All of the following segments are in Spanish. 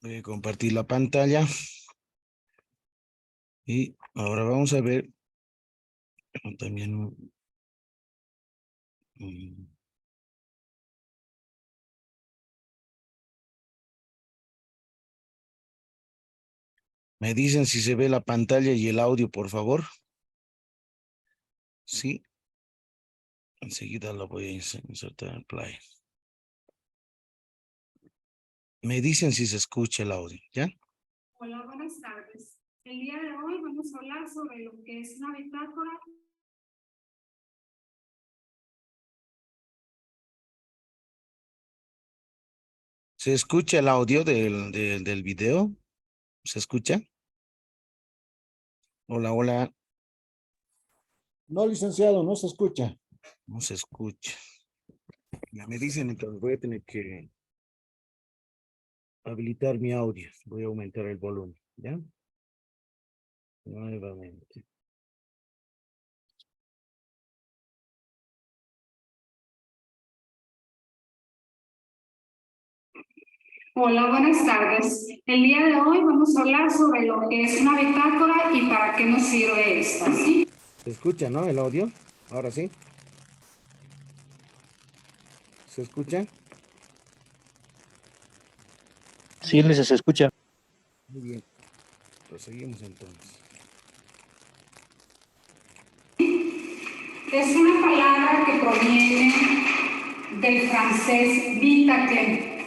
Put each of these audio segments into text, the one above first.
Voy a compartir la pantalla. Y ahora vamos a ver también. Me dicen si se ve la pantalla y el audio, por favor. Sí. Enseguida lo voy a insertar en play. Me dicen si se escucha el audio, ¿ya? Hola, buenas tardes. El día de hoy vamos a hablar sobre lo que es una bitácora. ¿Se escucha el audio del video? ¿Se escucha? Hola, hola. No, licenciado, no se escucha. No se escucha. Ya me dicen, entonces voy a tener que habilitar mi audio. Voy a aumentar el volumen, ¿ya? Nuevamente. Hola, buenas tardes. El día de hoy vamos a hablar sobre lo que es una bitácora y para qué nos sirve esta, ¿sí? ¿Se escucha, no? El audio. Ahora sí. ¿Se escucha? Sí, se escucha. Muy bien. Proseguimos entonces. Es una palabra que proviene del francés bitacle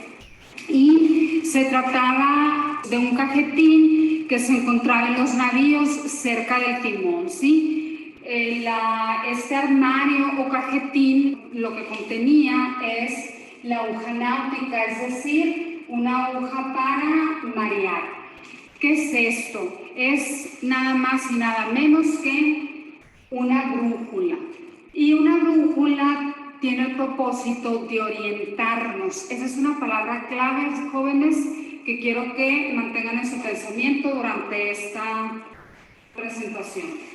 y se trataba de un cajetín que se encontraba en los navíos cerca del timón, ¿sí? Este armario o cajetín lo que contenía es la aguja náutica, es decir, una aguja para marear. ¿Qué es esto? Es nada más y nada menos que una brújula. Y una brújula tiene el propósito de orientarnos. Esa es una palabra clave, jóvenes, que quiero que mantengan en su pensamiento durante esta presentación.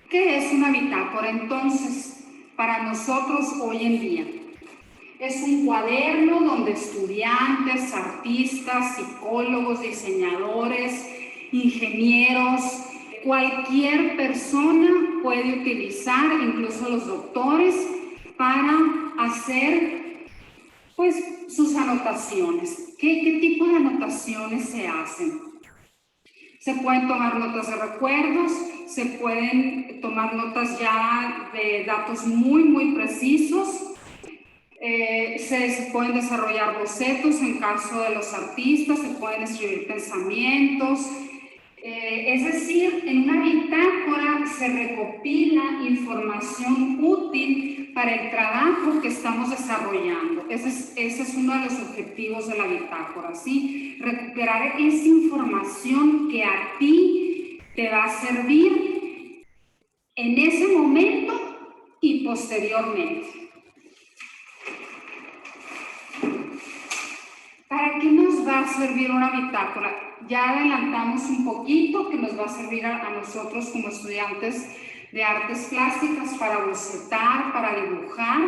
¿Qué es una bitácora entonces para nosotros hoy en día? Es un cuaderno donde estudiantes, artistas, psicólogos, diseñadores, ingenieros, cualquier persona puede utilizar, incluso los doctores, para hacer pues sus anotaciones. ¿Qué tipo de anotaciones se hacen? Se pueden tomar notas de recuerdos, se pueden tomar notas ya de datos muy precisos. Se pueden desarrollar bocetos en caso de los artistas, se pueden escribir pensamientos. Es decir, en una bitácora se recopila información útil para el trabajo que estamos desarrollando. Ese es uno de los objetivos de la bitácora, ¿sí? Recuperar esa información que a ti te va a servir en ese momento y posteriormente. ¿Para qué nos va a servir una bitácora? Ya adelantamos un poquito que nos va a servir a nosotros como estudiantes de artes plásticas para bocetar, para dibujar.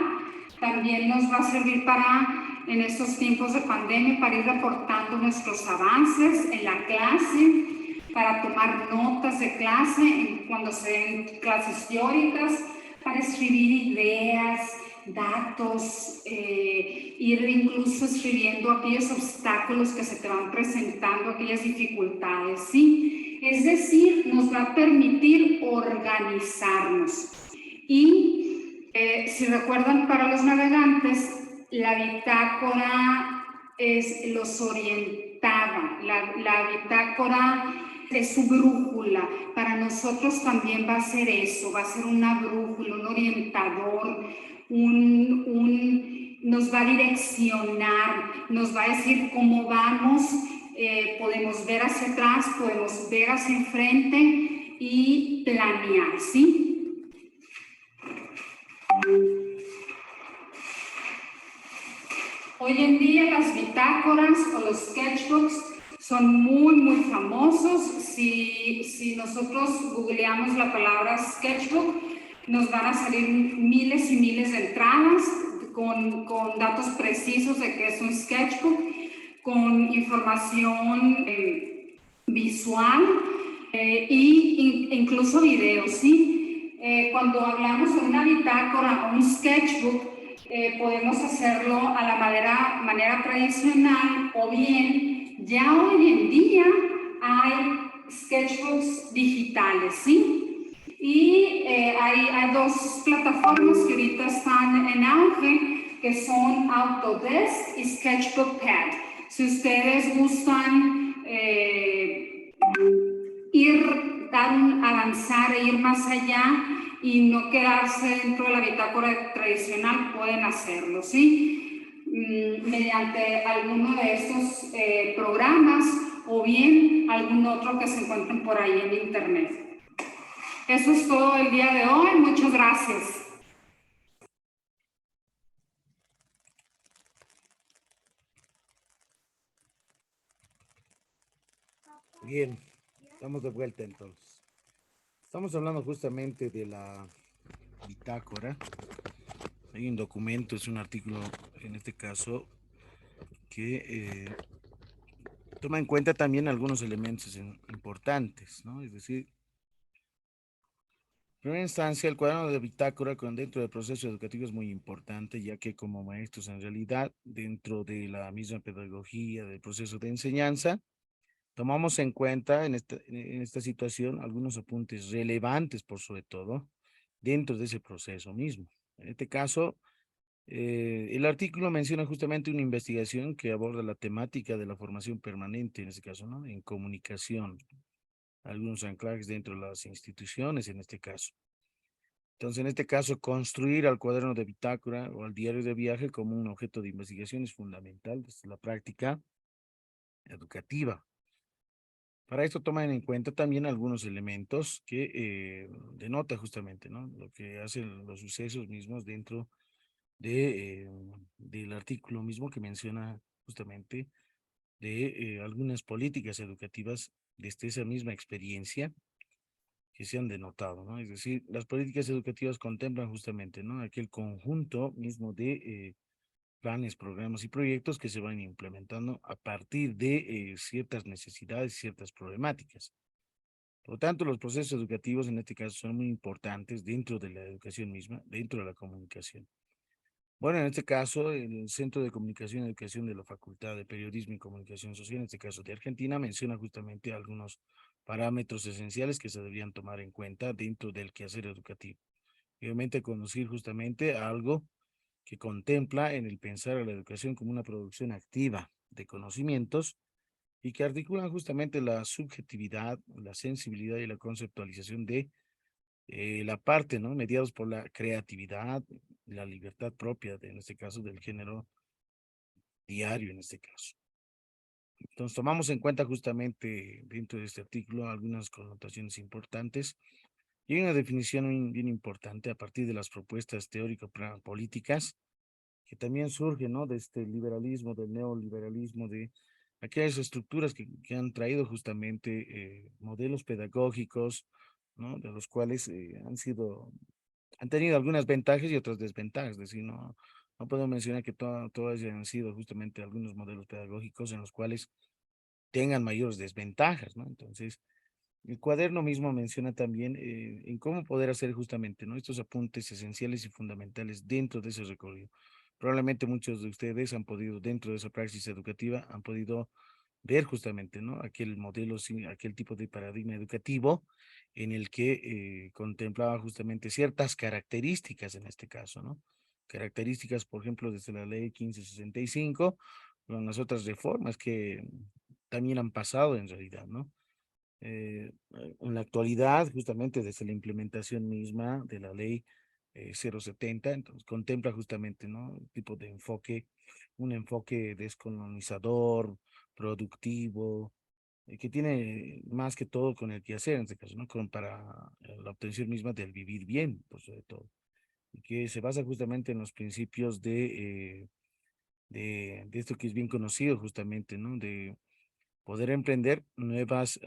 También nos va a servir para, en estos tiempos de pandemia, para ir reportando nuestros avances en la clase, para tomar notas de clase cuando se den clases teóricas, para escribir ideas, datos, ir incluso escribiendo aquellos obstáculos que se te van presentando, aquellas dificultades, ¿sí? Es decir, nos va a permitir organizarnos. Y si recuerdan, para los navegantes, la bitácora los orientaba, la bitácora es su brújula. Para nosotros también va a ser eso, va a ser una brújula, un orientador, nos va a direccionar, nos va a decir cómo vamos, podemos ver hacia atrás, podemos ver hacia enfrente y planear, ¿sí? Hoy en día las bitácoras o los sketchbooks son muy famosos. Si nosotros googleamos la palabra sketchbook, nos van a salir miles y miles de entradas con datos precisos de qué es un sketchbook, con información visual e incluso videos, ¿sí? Cuando hablamos de una bitácora o un sketchbook, podemos hacerlo a la manera tradicional, o bien ya hoy en día hay sketchbooks digitales, ¿sí? Y hay dos plataformas que ahorita están en auge, que son Autodesk y Sketchbook Pad. Si ustedes gustan avanzar e ir más allá y no quedarse dentro de la bitácora tradicional, pueden hacerlo, ¿sí? Mediante alguno de estos programas o bien algún otro que se encuentren por ahí en internet. Eso es todo el día de hoy. Muchas gracias. Bien, estamos de vuelta entonces. Estamos hablando justamente de la bitácora. Hay un documento, es un artículo, en este caso, que toma en cuenta también algunos elementos importantes, ¿no? Es decir, en primera instancia, el cuaderno de bitácora dentro del proceso educativo es muy importante, ya que como maestros, en realidad, dentro de la misma pedagogía, del proceso de enseñanza, tomamos en cuenta en esta situación algunos apuntes relevantes, por sobre todo, dentro de ese proceso mismo. En este caso, el artículo menciona justamente una investigación que aborda la temática de la formación permanente, en este caso, ¿no? En comunicación, algunos anclajes dentro de las instituciones, en este caso. Entonces, en este caso, construir al cuaderno de bitácora o al diario de viaje como un objeto de investigación es fundamental desde la práctica educativa. Para esto toman en cuenta también algunos elementos que denota justamente, ¿no? Lo que hacen los sucesos mismos dentro del artículo mismo que menciona justamente de algunas políticas educativas desde esa misma experiencia que se han denotado, ¿no? Es decir, las políticas educativas contemplan justamente, ¿no? Aquel conjunto mismo de planes, programas y proyectos que se van implementando a partir de ciertas necesidades, ciertas problemáticas. Por lo tanto, los procesos educativos en este caso son muy importantes dentro de la educación misma, dentro de la comunicación. Bueno, en este caso, el Centro de Comunicación y Educación de la Facultad de Periodismo y Comunicación Social, en este caso de Argentina, menciona justamente algunos parámetros esenciales que se deberían tomar en cuenta dentro del quehacer educativo. Obviamente, conducir justamente a algo que contempla en el pensar a la educación como una producción activa de conocimientos y que articulan justamente la subjetividad, la sensibilidad y la conceptualización de la parte, ¿no? Mediados por la creatividad, la libertad propia, en este caso, del género diario, en este caso. Entonces, tomamos en cuenta justamente dentro de este artículo algunas connotaciones importantes y hay una definición bien importante a partir de las propuestas teórico-políticas que también surgen, ¿no? De este liberalismo, del neoliberalismo, de aquellas estructuras que han traído justamente modelos pedagógicos, ¿no? De los cuales han tenido algunas ventajas y otras desventajas, es decir, no puedo mencionar que todas han sido justamente algunos modelos pedagógicos en los cuales tengan mayores desventajas, ¿no? Entonces, el cuaderno mismo menciona también en cómo poder hacer justamente, ¿no? Estos apuntes esenciales y fundamentales dentro de ese recorrido. Probablemente muchos de ustedes han podido, dentro de esa praxis educativa, han podido ver justamente, ¿no? Aquel modelo, aquel tipo de paradigma educativo en el que contemplaba justamente ciertas características en este caso, ¿no? Características, por ejemplo, desde la ley 1565, con las otras reformas que también han pasado en realidad, ¿no? En la actualidad, justamente desde la implementación misma de la ley 070, entonces contempla justamente, ¿no? Un tipo de enfoque, un enfoque descolonizador, productivo, que tiene más que todo con el quehacer en este caso, ¿no? Para la obtención misma del vivir bien, pues sobre todo, y que se basa justamente en los principios de esto que es bien conocido justamente, ¿no? De poder emprender nuevas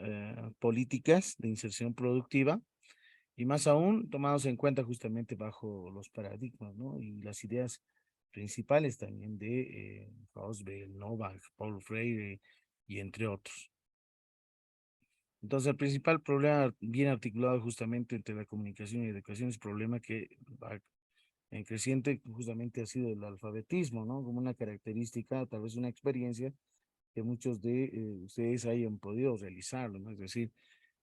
políticas de inserción productiva y más aún tomados en cuenta justamente bajo los paradigmas, ¿no? Y las ideas principales también de Husserl, Novak, Paulo Freire y entre otros. Entonces, el principal problema bien articulado justamente entre la comunicación y educación es problema que va en creciente justamente ha sido el alfabetismo, ¿no? Como una característica, tal vez una experiencia que muchos de ustedes hayan podido realizarlo, ¿no? Es decir,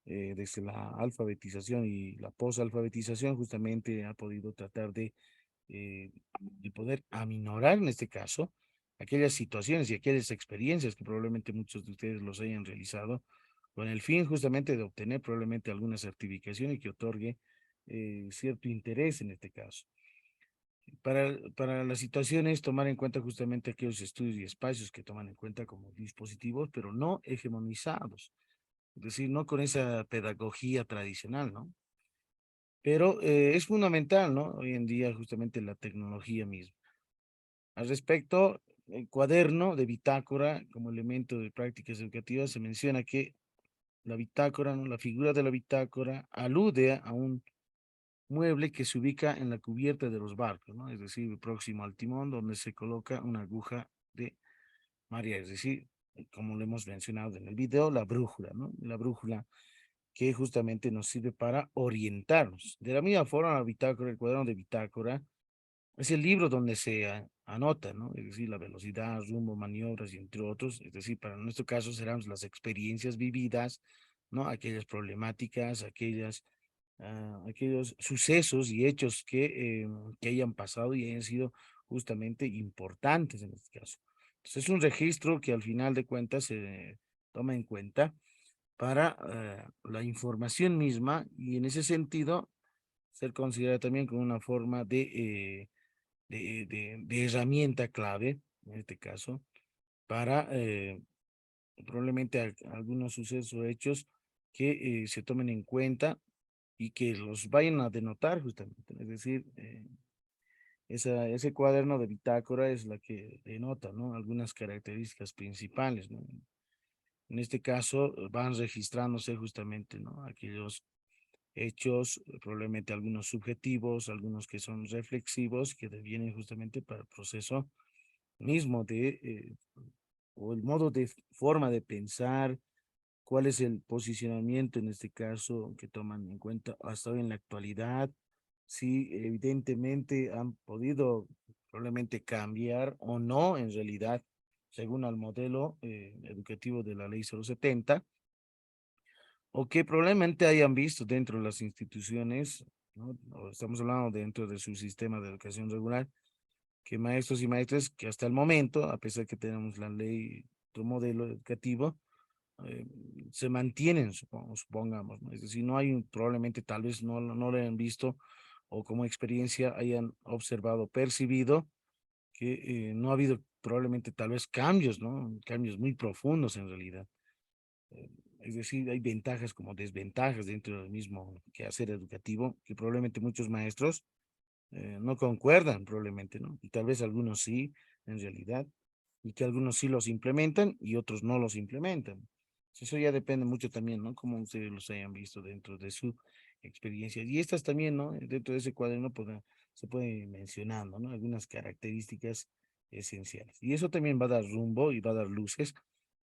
desde la alfabetización y la posalfabetización justamente ha podido tratar de poder aminorar en este caso aquellas situaciones y aquellas experiencias que probablemente muchos de ustedes los hayan realizado con el fin justamente de obtener probablemente alguna certificación y que otorgue cierto interés en este caso. Para las situaciones, tomar en cuenta justamente aquellos estudios y espacios que toman en cuenta como dispositivos, pero no hegemonizados, es decir, no con esa pedagogía tradicional, ¿no? Pero es fundamental, ¿no? Hoy en día justamente la tecnología misma. Al respecto, el cuaderno de bitácora como elemento de prácticas educativas se menciona que la bitácora, ¿no? La figura de la bitácora alude a un mueble que se ubica en la cubierta de los barcos, ¿no? Es decir, próximo al timón, donde se coloca una aguja de María, es decir, como lo hemos mencionado en el video, la brújula, ¿no? La brújula que justamente nos sirve para orientarnos. De la misma forma, la bitácora, el cuaderno de bitácora, es el libro donde se anota, ¿no? Es decir, la velocidad, rumbo, maniobras y entre otros. Es decir, para nuestro caso serán las experiencias vividas, ¿no? Aquellas problemáticas, aquellos sucesos y hechos que hayan pasado y hayan sido justamente importantes en este caso. Entonces es un registro que al final de cuentas se toma en cuenta para la información misma y en ese sentido ser considerada también como una forma de herramienta clave, en este caso, para probablemente algunos sucesos o hechos que se tomen en cuenta y que los vayan a denotar justamente. Es decir, ese cuaderno de bitácora es la que denota, ¿no? Algunas características principales, ¿no? En este caso van registrándose justamente, ¿no? Aquellos hechos, probablemente algunos subjetivos, algunos que son reflexivos, que devienen justamente para el proceso mismo o el modo de forma de pensar, cuál es el posicionamiento en este caso que toman en cuenta hasta hoy en la actualidad, si evidentemente han podido probablemente cambiar o no en realidad, según al modelo educativo de la ley 070, o que probablemente hayan visto dentro de las instituciones, ¿no? O estamos hablando dentro de su sistema de educación regular, que maestros y maestras que hasta el momento, a pesar que tenemos la ley, otro modelo educativo, eh, se mantienen, supongamos, ¿no? Es decir, no hay probablemente tal vez no lo hayan visto o como experiencia hayan observado, percibido que no ha habido probablemente tal vez cambios, ¿no? Cambios muy profundos en realidad. Eh, es decir, hay ventajas como desventajas dentro del mismo quehacer educativo que probablemente muchos maestros no concuerdan, probablemente, ¿no? Y tal vez algunos sí, en realidad, y que algunos sí los implementan y otros no los implementan. Eso ya depende mucho también, ¿no? Cómo ustedes los hayan visto dentro de su experiencia. Y estas también, ¿no? Dentro de ese cuaderno se puede ir mencionando, ¿no? Algunas características esenciales. Y eso también va a dar rumbo y va a dar luces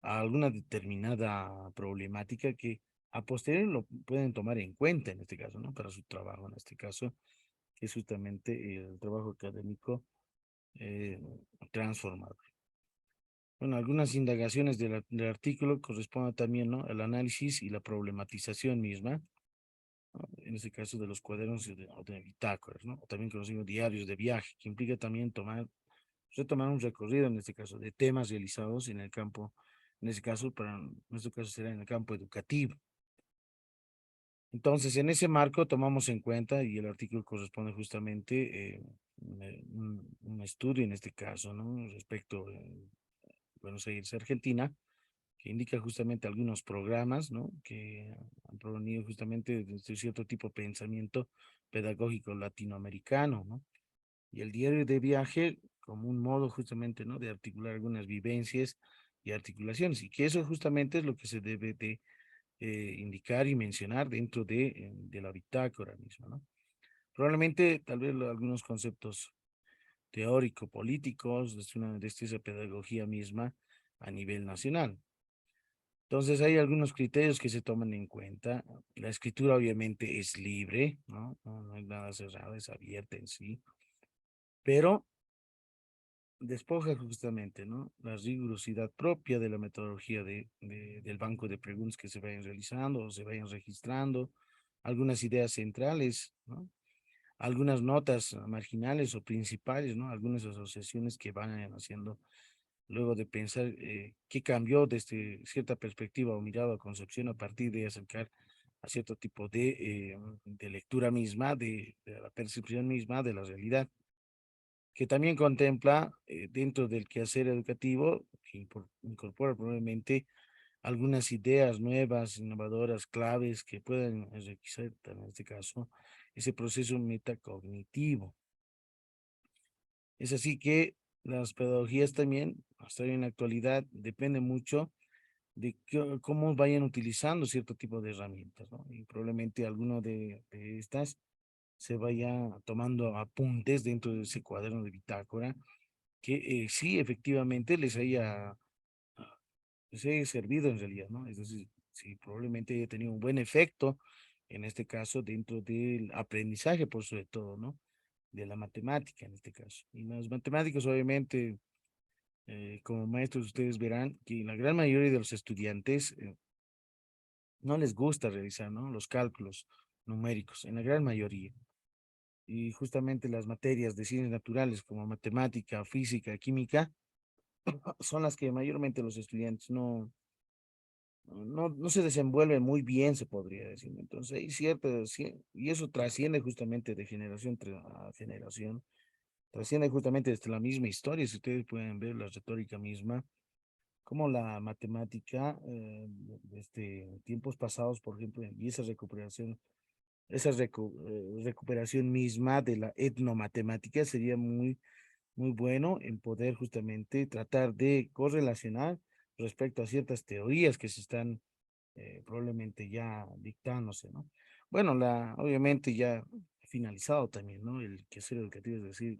a alguna determinada problemática que a posteriori lo pueden tomar en cuenta en este caso, ¿no? Para su trabajo, en este caso, que es justamente el trabajo académico eh, transformador. Bueno, algunas indagaciones del artículo corresponden también, ¿no? Al análisis y la problematización misma, ¿no? En este caso de los cuadernos o de bitácoras, ¿no? O también conocidos diarios de viaje, que implica también retomar un recorrido, en este caso, de temas realizados en el campo, en este caso, en nuestro caso será en el campo educativo. Entonces, en ese marco tomamos en cuenta, y el artículo corresponde justamente un estudio en este caso, ¿no? Respecto a Buenos Aires, Argentina, que indica justamente algunos programas, ¿no? Que han provenido justamente de este cierto tipo de pensamiento pedagógico latinoamericano, ¿no? Y el diario de viaje como un modo justamente, ¿no? De articular algunas vivencias y articulaciones, y que eso justamente es lo que se debe de indicar y mencionar dentro de la bitácora misma, ¿no? Probablemente, tal vez algunos conceptos teórico-políticos, desde esa pedagogía misma a nivel nacional. Entonces hay algunos criterios que se toman en cuenta. La escritura obviamente es libre, ¿no? No hay nada cerrado, es abierta en sí, pero despoja justamente, ¿no? La rigurosidad propia de la metodología del banco de preguntas que se vayan realizando o se vayan registrando, algunas ideas centrales, ¿no? Algunas notas marginales o principales, ¿no? Algunas asociaciones que van haciendo luego de pensar qué cambió desde cierta perspectiva o mirada o concepción a partir de acercar a cierto tipo de lectura misma, de la percepción misma de la realidad, que también contempla dentro del quehacer educativo, que incorpora probablemente algunas ideas nuevas, innovadoras, claves que puedan enriquecer, en este caso, ese proceso metacognitivo. Es así que las pedagogías también, hasta hoy en la actualidad, depende mucho de cómo vayan utilizando cierto tipo de herramientas, ¿no? Y probablemente alguno de estas se vaya tomando apuntes dentro de ese cuaderno de bitácora que sí, efectivamente les haya servido en realidad, ¿no? Es decir, sí, probablemente haya tenido un buen efecto, en este caso, dentro del aprendizaje, por sobre todo, ¿no? De la matemática, en este caso. Y las matemáticas, obviamente, como maestros, ustedes verán que la gran mayoría de los estudiantes no les gusta realizar, ¿no? Los cálculos numéricos, en la gran mayoría. Y justamente las materias de ciencias naturales como matemática, física, química, son las que mayormente los estudiantes no se desenvuelven muy bien, se podría decir. Entonces, hay cierto, y eso trasciende justamente de generación a generación, trasciende justamente desde la misma historia, si ustedes pueden ver la retórica misma, como la matemática, desde tiempos pasados, por ejemplo, y esa recuperación misma de la etnomatemática sería muy bueno en poder justamente tratar de correlacionar respecto a ciertas teorías que se están probablemente ya dictándose, ¿no? Bueno, obviamente ya finalizado también, ¿no? El quehacer educativo, es decir,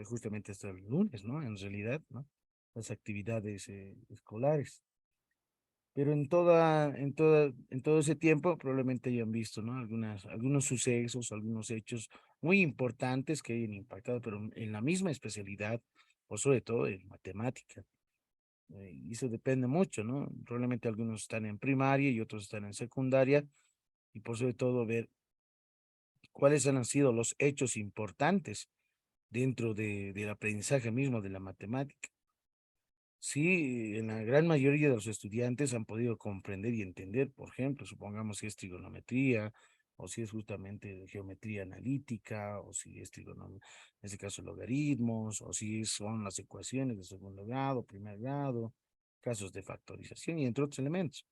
justamente hasta el lunes, ¿no? En realidad, ¿no? Las actividades escolares. Pero en todo ese tiempo probablemente hayan visto, ¿no? Algunos sucesos, algunos hechos muy importantes que hayan impactado, pero en la misma especialidad, o sobre todo en matemática. Y eso depende mucho, ¿no? Probablemente algunos están en primaria y otros están en secundaria, y por sobre todo ver cuáles han sido los hechos importantes dentro del aprendizaje mismo de la matemática. Sí, en la gran mayoría de los estudiantes han podido comprender y entender, por ejemplo, supongamos si es trigonometría, o si es justamente geometría analítica, o si es trigonometría, en este caso logaritmos, o si son las ecuaciones de segundo grado, primer grado, casos de factorización y entre otros elementos.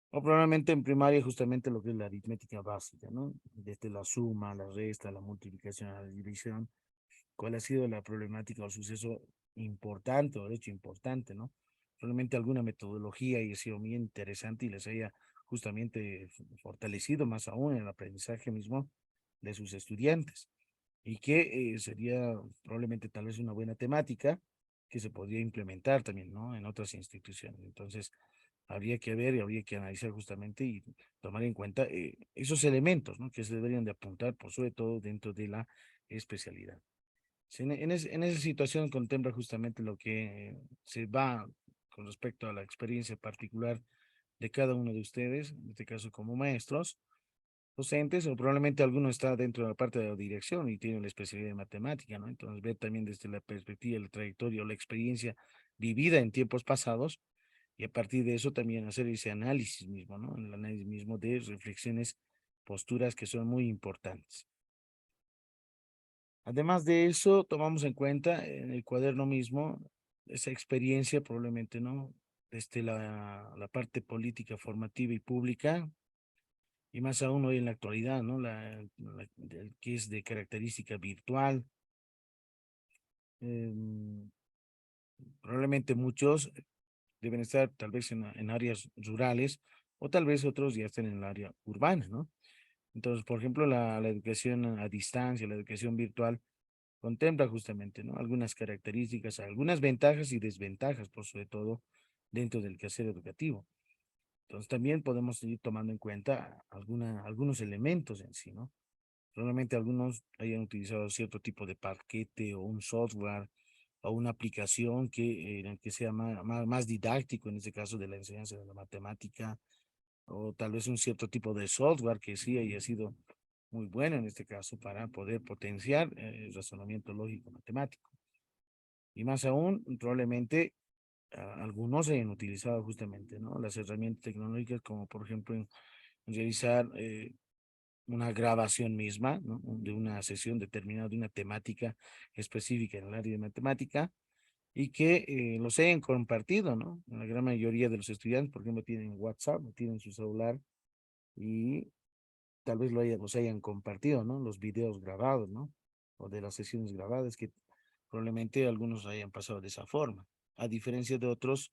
O probablemente en primaria justamente lo que es la aritmética básica, ¿no? Desde la suma, la resta, la multiplicación, la división, cuál ha sido la problemática o el suceso importante o el hecho importante, ¿no? Probablemente alguna metodología haya sido muy interesante y les haya justamente fortalecido más aún el aprendizaje mismo de sus estudiantes y que sería probablemente tal vez una buena temática que se podría implementar también, ¿no? En otras instituciones. Entonces, habría que ver y habría que analizar justamente y tomar en cuenta esos elementos, ¿no? Que se deberían de apuntar, por sobre todo dentro de la especialidad. Sí, en esa situación contempla justamente lo que se va con respecto a la experiencia particular de cada uno de ustedes, en este caso como maestros, docentes, o probablemente alguno está dentro de la parte de la dirección y tiene la especialidad de matemática, ¿no? Entonces, ver también desde la perspectiva, la trayectoria o la experiencia vivida en tiempos pasados y a partir de eso también hacer ese análisis mismo, ¿no? El análisis mismo de reflexiones, posturas que son muy importantes. Además de eso, tomamos en cuenta en el cuaderno mismo esa experiencia, probablemente, ¿no? Desde la parte política, formativa y pública, y más aún hoy en la actualidad, ¿no? Que es de característica virtual. Em, Probablemente muchos deben estar tal vez en áreas rurales o tal vez otros ya estén en el área urbana, ¿no? Entonces, por ejemplo, la educación a distancia, la educación virtual, contempla justamente, ¿no? Algunas características, algunas ventajas y desventajas, por sobre todo, dentro del quehacer educativo. Entonces también podemos ir tomando en cuenta algunos elementos en sí, ¿no? Probablemente algunos hayan utilizado cierto tipo de paquete o un software o una aplicación que sea más didáctico, en este caso de la enseñanza de la matemática, o tal vez un cierto tipo de software que sí haya sido muy bueno en este caso para poder potenciar el razonamiento lógico matemático. Y más aún, probablemente algunos hayan utilizado justamente, ¿no? Las herramientas tecnológicas como por ejemplo en realizar una grabación misma, ¿no? De una sesión determinada, de una temática específica en el área de matemática y que los hayan compartido, ¿no? La gran mayoría de los estudiantes, por ejemplo, tienen WhatsApp, tienen su celular y tal vez los hayan compartido, ¿no? Los videos grabados, ¿no? O de las sesiones grabadas que probablemente algunos hayan pasado de esa forma, a diferencia de otros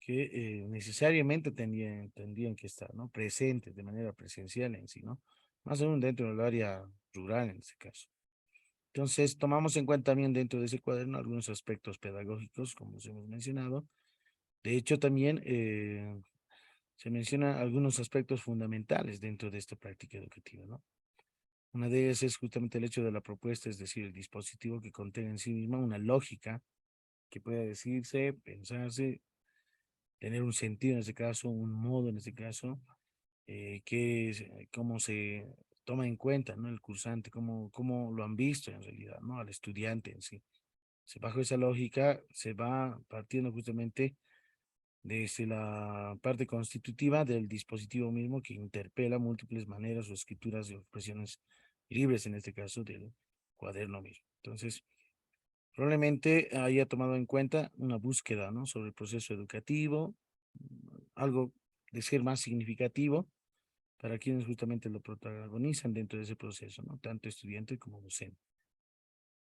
que necesariamente tendrían que estar, ¿no? Presentes de manera presencial en sí, ¿no? Más aún dentro del área rural en este caso. Entonces, tomamos en cuenta también dentro de ese cuaderno algunos aspectos pedagógicos, como os hemos mencionado. De hecho, también se mencionan algunos aspectos fundamentales dentro de esta práctica educativa, ¿no? Una de ellas es justamente el hecho de la propuesta, es decir, el dispositivo que contenga en sí misma una lógica que pueda decirse, pensarse, tener un sentido en este caso, un modo en este caso, cómo se toma en cuenta, ¿no? El cursante, cómo lo han visto en realidad, ¿no? Al estudiante en sí. Bajo esa lógica se va partiendo justamente desde la parte constitutiva del dispositivo mismo que interpela múltiples maneras o escrituras o expresiones libres, en este caso del cuaderno mismo. Entonces, probablemente haya tomado en cuenta una búsqueda, ¿no? Sobre el proceso educativo, algo de ser más significativo para quienes justamente lo protagonizan dentro de ese proceso, ¿no? Tanto estudiante como docente.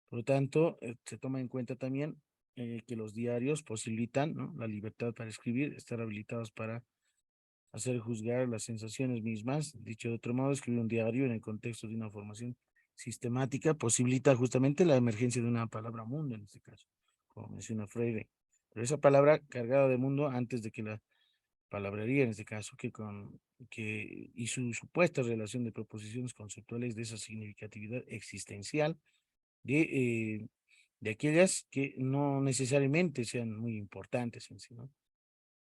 Por lo tanto, se toma en cuenta también que los diarios posibilitan, ¿no? La libertad para escribir, estar habilitados para hacer juzgar las sensaciones mismas. Dicho de otro modo, escribir un diario en el contexto de una formación sistemática posibilita justamente la emergencia de una palabra mundo, en este caso, como menciona Freire. Pero esa palabra cargada de mundo antes de que la palabrería, en este caso, y su supuesta relación de proposiciones conceptuales de esa significatividad existencial de, de aquellas que no necesariamente sean muy importantes en sí, ¿no?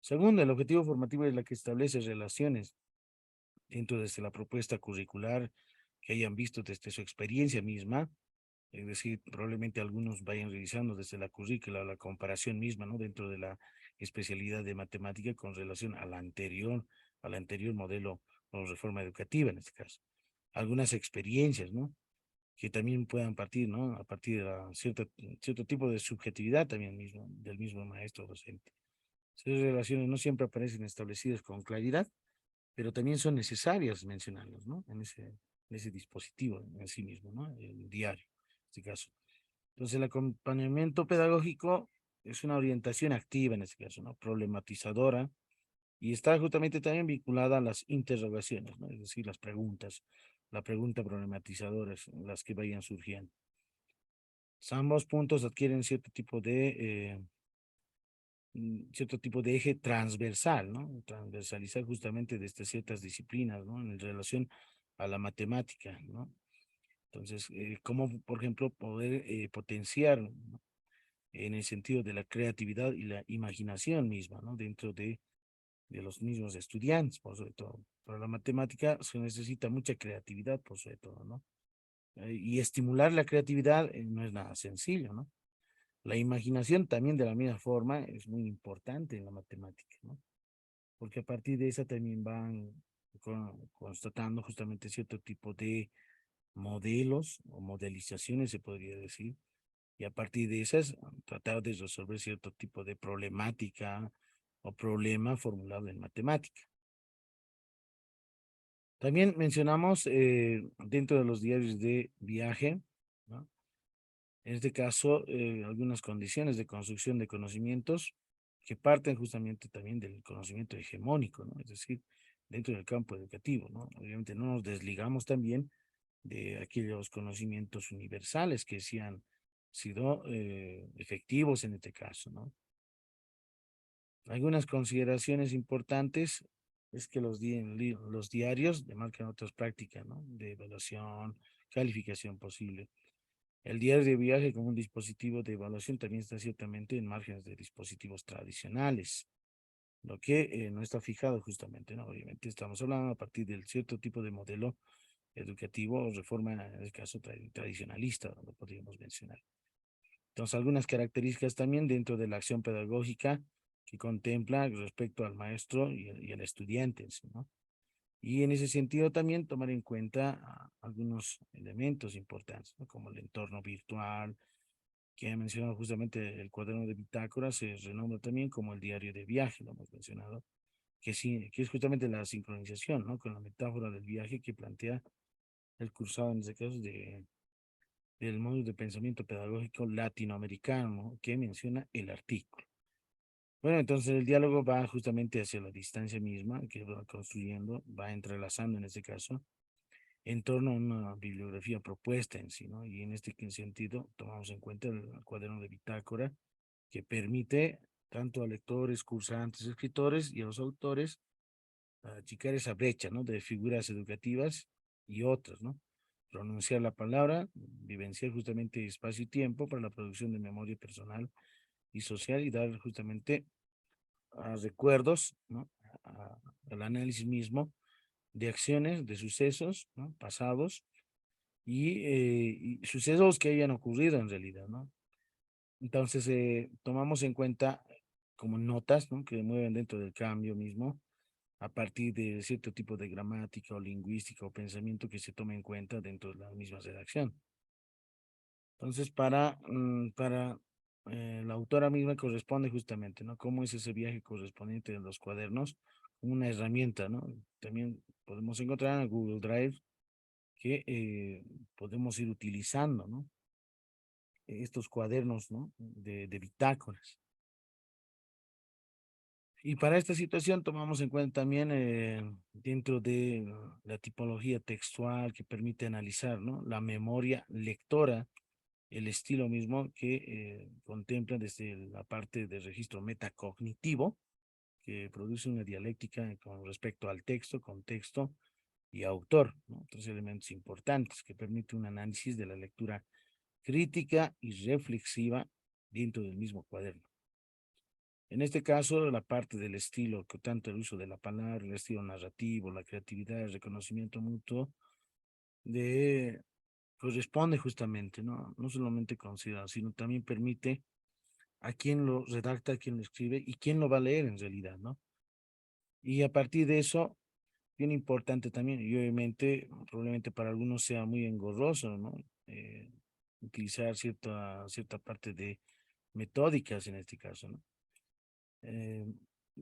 Segundo, el objetivo formativo es la que establece relaciones dentro de la propuesta curricular que hayan visto desde su experiencia misma, es decir, probablemente algunos vayan realizando desde la currícula la comparación misma, ¿no? Dentro de la especialidad de matemática con relación al anterior modelo o reforma educativa en este caso. Algunas experiencias, ¿no? Que también puedan partir, ¿no? A partir de cierto tipo de subjetividad también mismo, del mismo maestro docente. Esas relaciones no siempre aparecen establecidas con claridad, pero también son necesarias mencionarlas, ¿no? En ese dispositivo en sí mismo, ¿no? El diario, en este caso. Entonces, el acompañamiento pedagógico es una orientación activa en este caso, ¿no? Problematizadora y está justamente también vinculada a las interrogaciones, ¿no? Es decir, las preguntas, la pregunta problematizadora, las que vayan surgiendo. Ambos puntos adquieren cierto tipo de eje transversal, ¿no? Transversalizar justamente desde ciertas disciplinas, ¿no? En relación a la matemática, ¿no? Entonces, cómo, por ejemplo, poder potenciar, ¿no? En el sentido de la creatividad y la imaginación misma, ¿no? Dentro de los mismos estudiantes, por sobre todo. Para la matemática se necesita mucha creatividad, por sobre todo, ¿no? Y estimular la creatividad no es nada sencillo, ¿no? La imaginación también de la misma forma es muy importante en la matemática, ¿no? Porque a partir de esa también van constatando justamente cierto tipo de modelos o modelizaciones, se podría decir, y a partir de esas tratar de resolver cierto tipo de problemática o problema formulado en matemática. También mencionamos dentro de los diarios de viaje, ¿no? En este caso, algunas condiciones de construcción de conocimientos que parten justamente también del conocimiento hegemónico, ¿no? Es decir, dentro del campo educativo, ¿no? Obviamente no nos desligamos también de aquellos conocimientos universales que sí han sido efectivos en este caso, ¿no? Algunas consideraciones importantes es que los diarios demarcan otras prácticas, ¿no? De evaluación, calificación posible. El diario de viaje como un dispositivo de evaluación también está ciertamente en márgenes de dispositivos tradicionales, lo que no está fijado justamente, ¿no? Obviamente estamos hablando a partir del cierto tipo de modelo educativo o reforma, en el caso tradicionalista, lo podríamos mencionar. Entonces, algunas características también dentro de la acción pedagógica que contempla respecto al maestro y al estudiante, ¿no? Y en ese sentido también tomar en cuenta algunos elementos importantes, ¿no? Como el entorno virtual, que he mencionado justamente el cuaderno de bitácora, se renombra también como el diario de viaje, lo hemos mencionado, que, sí, que es justamente la sincronización, ¿no? Con la metáfora del viaje que plantea el cursado, en este caso, del modo de pensamiento pedagógico latinoamericano que menciona el artículo. Bueno, entonces el diálogo va justamente hacia la distancia misma que va construyendo, va entrelazando en este caso, en torno a una bibliografía propuesta en sí, ¿no? Y en este sentido tomamos en cuenta el cuaderno de bitácora que permite tanto a lectores, cursantes, escritores y a los autores achicar esa brecha, ¿no? De figuras educativas y otras, ¿no? Pronunciar la palabra, vivenciar justamente espacio y tiempo para la producción de memoria personal y social y dar justamente recuerdos, ¿no? Al análisis mismo de acciones, de sucesos, ¿no? Pasados y sucesos que hayan ocurrido en realidad, ¿no? Entonces, tomamos en cuenta como notas, ¿no? Que mueven dentro del cambio mismo a partir de cierto tipo de gramática o lingüística o pensamiento que se tome en cuenta dentro de la misma redacción. Entonces, para la autora misma corresponde justamente, ¿no? ¿Cómo es ese viaje correspondiente de los cuadernos? Como una herramienta, ¿no? También podemos encontrar en Google Drive que podemos ir utilizando, ¿no? Estos cuadernos, ¿no? De bitácoras. Y para esta situación tomamos en cuenta también dentro de la tipología textual que permite analizar, ¿no? La memoria lectora, el estilo mismo que contempla desde la parte de registro metacognitivo, que produce una dialéctica con respecto al texto, contexto y autor, ¿no? Tres elementos importantes que permite un análisis de la lectura crítica y reflexiva dentro del mismo cuaderno. En este caso, la parte del estilo, que tanto el uso de la palabra, el estilo narrativo, la creatividad, el reconocimiento mutuo, de, corresponde justamente, ¿no? No solamente considera, sino también permite a quien lo redacta, a quien lo escribe y quién lo va a leer en realidad, ¿no? Y a partir de eso, bien importante también, y obviamente, probablemente para algunos sea muy engorroso, ¿no? Utilizar cierta parte de metódicas en este caso, ¿no? eh,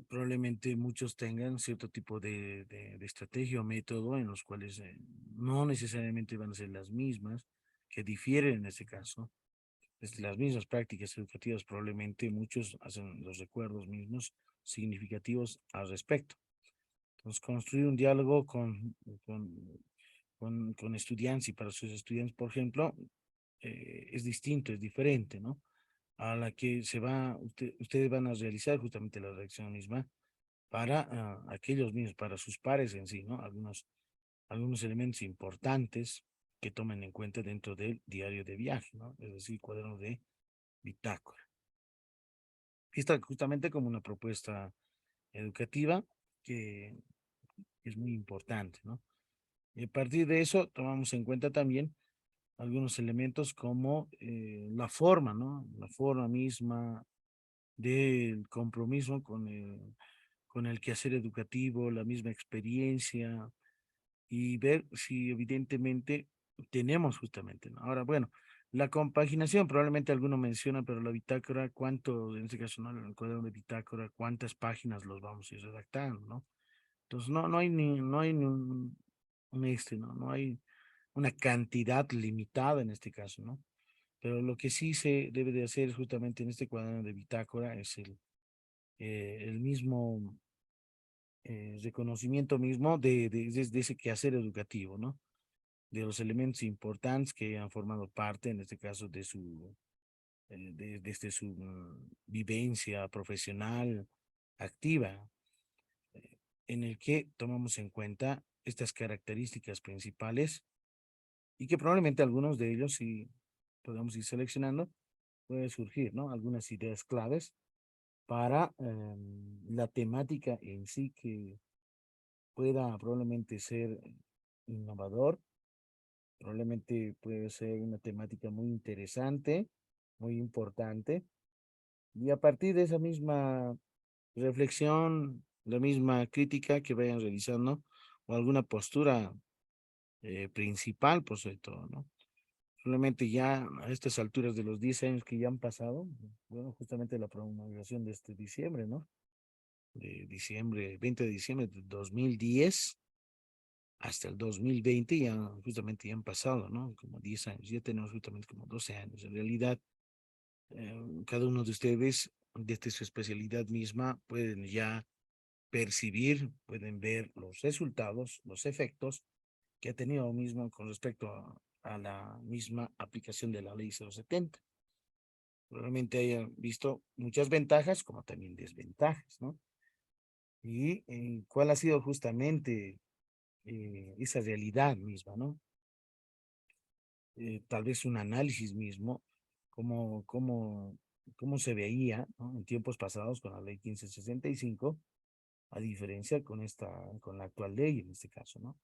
Probablemente muchos tengan cierto tipo de estrategia o método en los cuales no necesariamente van a ser las mismas, que difieren en este caso. Desde las mismas prácticas educativas, probablemente muchos hacen los recuerdos mismos significativos al respecto. Entonces, construir un diálogo con estudiantes y para sus estudiantes, por ejemplo, es distinto, es diferente, ¿no? A la que ustedes van a realizar justamente la redacción misma para aquellos mismos, para sus pares en sí, ¿no? Algunos elementos importantes que tomen en cuenta dentro del diario de viaje, ¿no? Es decir, cuaderno de bitácora. Esta justamente como una propuesta educativa que es muy importante, ¿no? Y a partir de eso tomamos en cuenta también algunos elementos como la forma, ¿no? La forma misma del compromiso con el quehacer educativo, la misma experiencia y ver si evidentemente tenemos justamente, ¿no? Ahora, bueno, la compaginación probablemente alguno menciona, pero la bitácora, ¿cuánto, en este caso, ¿no? El cuaderno de bitácora, cuántas páginas los vamos a ir redactando, ¿no? Entonces, no hay ni ¿no? No hay una cantidad limitada en este caso, ¿no? Pero lo que sí se debe de hacer justamente en este cuaderno de bitácora es el mismo reconocimiento mismo de ese quehacer educativo, ¿no? de los elementos importantes que han formado parte, en este caso, desde su vivencia profesional activa, en el que tomamos en cuenta estas características principales y que probablemente algunos de ellos, si podemos ir seleccionando, puede surgir, ¿no? Algunas ideas claves para la temática en sí que pueda probablemente ser innovador, probablemente puede ser una temática muy interesante, muy importante, y a partir de esa misma reflexión, la misma crítica que vayan realizando, o alguna postura principal, por sobre todo, ¿no? Solamente ya a estas alturas de los 10 años que ya han pasado, bueno, justamente la promulgación de este diciembre, ¿no? De diciembre, 20 de diciembre de 2010 hasta el 2020, ya justamente ya han pasado, ¿no? Como 10 años, ya tenemos justamente como 12 años. En realidad, cada uno de ustedes, desde su especialidad misma, pueden ya percibir, pueden ver los resultados, los efectos que ha tenido mismo con respecto a la misma aplicación de la ley 070. Probablemente hayan visto muchas ventajas como también desventajas, ¿no? Y cuál ha sido justamente esa realidad misma, ¿no? Tal vez un análisis mismo, cómo se veía, ¿no? En tiempos pasados con la ley 1565, a diferencia con la actual ley en este caso, ¿no?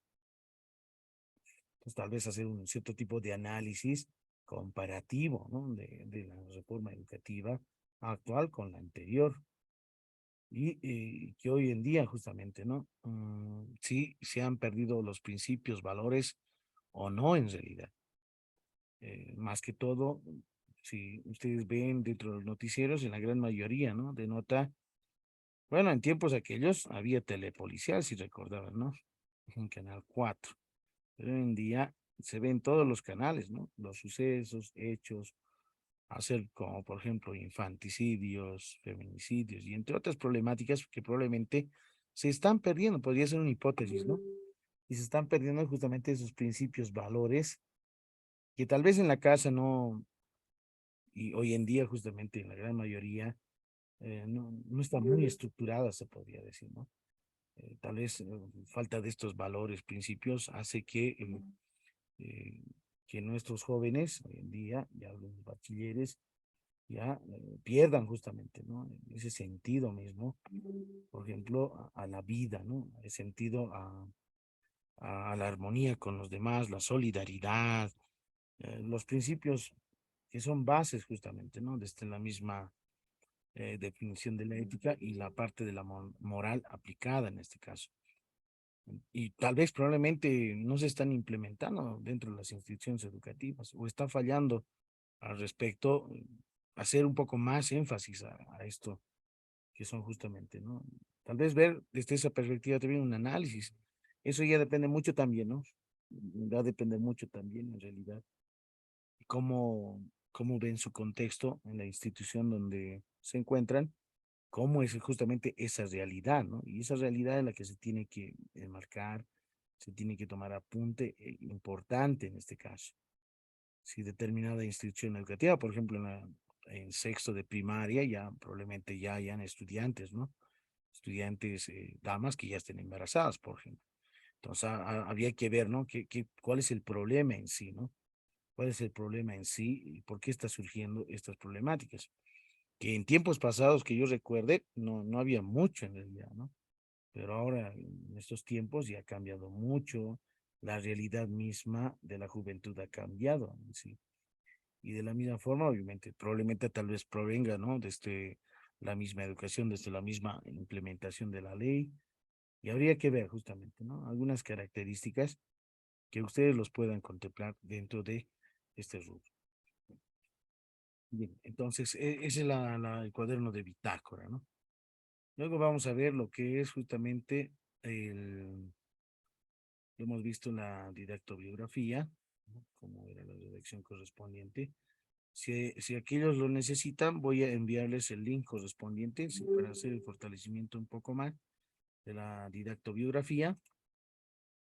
Pues tal vez hacer un cierto tipo de análisis comparativo, ¿no? De la reforma educativa actual con la anterior. Y que hoy en día justamente, ¿no? Sí, se han perdido los principios, valores o no en realidad. Más que todo, si ustedes ven dentro de los noticieros, en la gran mayoría, ¿no? Denota, bueno, en tiempos aquellos había telepolicial, si recordaban, ¿no? En Canal 4. Pero hoy en día se ven todos los canales, ¿no? Los sucesos, hechos, hacer como, por ejemplo, infanticidios, feminicidios y entre otras problemáticas que probablemente se están perdiendo, podría ser una hipótesis, ¿no? Y se están perdiendo justamente esos principios, valores, que tal vez en la casa no, y hoy en día justamente en la gran mayoría, no está muy estructurada, se podría decir, ¿no? Tal vez falta de estos valores, principios, hace eh, que nuestros jóvenes hoy en día, ya los bachilleres, ya pierdan justamente, ¿no? Ese sentido mismo, por ejemplo, a la vida, ¿no? El sentido a la armonía con los demás, la solidaridad, los principios que son bases justamente, ¿no? Desde la misma definición de la ética y la parte de la moral aplicada en este caso. Y tal vez probablemente no se están implementando dentro de las instituciones educativas o está fallando al respecto, hacer un poco más énfasis a esto que son justamente, ¿no? Tal vez ver desde esa perspectiva también un análisis. Eso ya depende mucho también, ¿no? Va a depender mucho también en realidad. Cómo ven su contexto en la institución donde se encuentran, cómo es justamente esa realidad, ¿no? Y esa realidad es la que se tiene que enmarcar, se tiene que tomar apunte importante en este caso. Si determinada institución educativa, por ejemplo, en sexto de primaria, ya probablemente ya hayan estudiantes, ¿no? Estudiantes, damas que ya estén embarazadas, por ejemplo. Entonces, había que ver, ¿no? ¿Cuál es el problema en sí, ¿no? ¿Cuál es el problema en sí y por qué están surgiendo estas problemáticas? Que en tiempos pasados que yo recuerde, no había mucho en realidad, ¿no? Pero ahora, en estos tiempos, ya ha cambiado mucho, la realidad misma de la juventud ha cambiado en sí. Y de la misma forma, obviamente, probablemente tal vez provenga, ¿no? Desde la misma educación, desde la misma implementación de la ley. Y habría que ver justamente, ¿no? Algunas características que ustedes los puedan contemplar dentro de este rubro. Bien, entonces, ese es el cuaderno de bitácora, ¿no? Luego vamos a ver lo que es justamente lo hemos visto en la didactobiografía, ¿no? Como era la redacción correspondiente. Si aquellos lo necesitan, voy a enviarles el link correspondiente para hacer el fortalecimiento un poco más de la didactobiografía.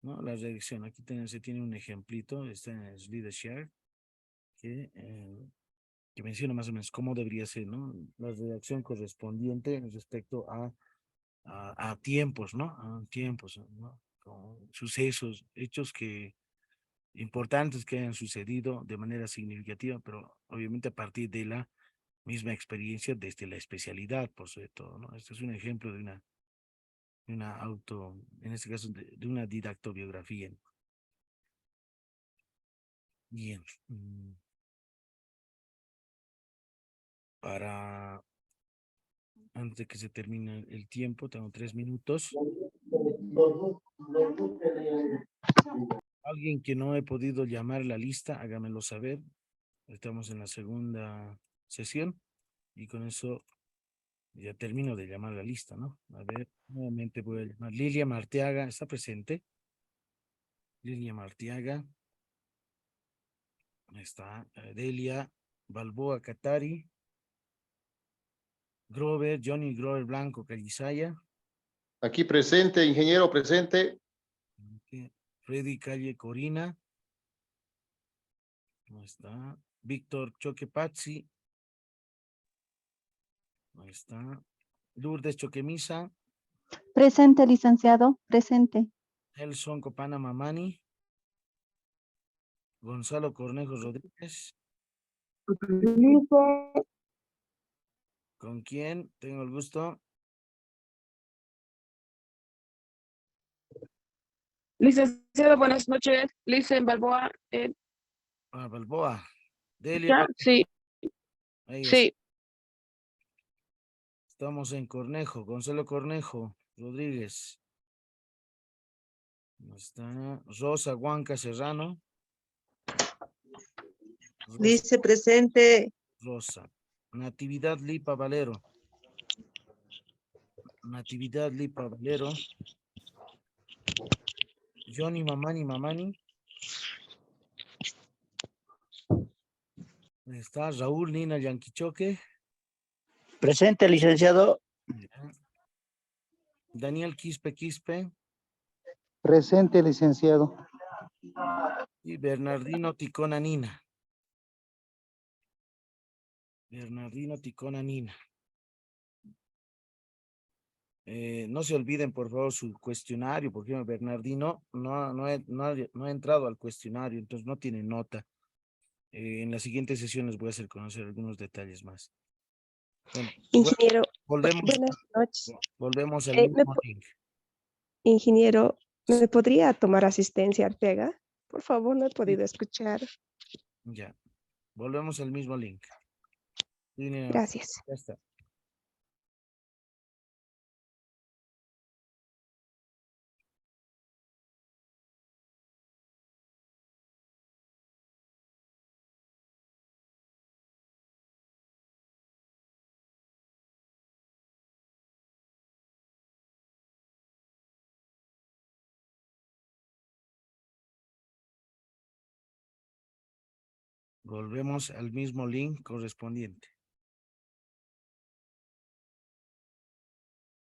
¿no? La redacción, aquí se tiene un ejemplito, está en el SlideShare, que menciona más o menos cómo debería ser, ¿no? La redacción correspondiente respecto a tiempos, ¿no? A tiempos, ¿no? Con sucesos, hechos importantes que hayan sucedido de manera significativa, pero obviamente a partir de la misma experiencia desde la especialidad, por sobre todo, ¿no? Este es un ejemplo de una en este caso, de una didactobiografía. Bien. Antes de que se termine el tiempo, tengo 3 minutos. Alguien que no he podido llamar la lista, hágamelo saber. Estamos en la segunda sesión y con eso ya termino de llamar la lista, ¿no? A ver, nuevamente voy a llamar. Lilia Martiaga, ¿está presente? Lilia Martiaga. Ahí está. Delia Balboa Catari. Grover, Johnny Grover Blanco Calizaya. Aquí presente, ingeniero presente. Freddy Calle Corina. Ahí está. Víctor Choque Pazzi. Ahí está. Lourdes Choquemisa. Presente, licenciado, presente. Nelson Copana Mamani. Gonzalo Cornejo Rodríguez. ¿Con quién tengo el gusto? Licenciado, buenas noches. Licen Balboa. Balboa. Delia ¿Ya? Balboa. Sí, Ahí está. sí. Estamos en Cornejo. Gonzalo Cornejo Rodríguez. Ahí está. Rosa Huanca Serrano. Dice presente. Rosa. Natividad Lipa Valero. Natividad Lipa Valero. Johnny Mamani. Ahí está. Raúl Nina Yanquichoque. Presente, licenciado. Daniel Quispe. Presente, licenciado. Y Bernardino Ticona Nina. Bernardino Ticona Nina. No se olviden, por favor, su cuestionario, porque Bernardino no ha entrado al cuestionario, entonces no tiene nota. En las siguientes sesiones voy a hacer conocer algunos detalles más. Bueno, Ingeniero, volvemos buenas noches. al mismo link. Ingeniero, ¿me podría tomar asistencia, Ortega? Por favor, no he podido escuchar. Ya, volvemos al mismo link. Gracias. Ya está. Volvemos al mismo link correspondiente.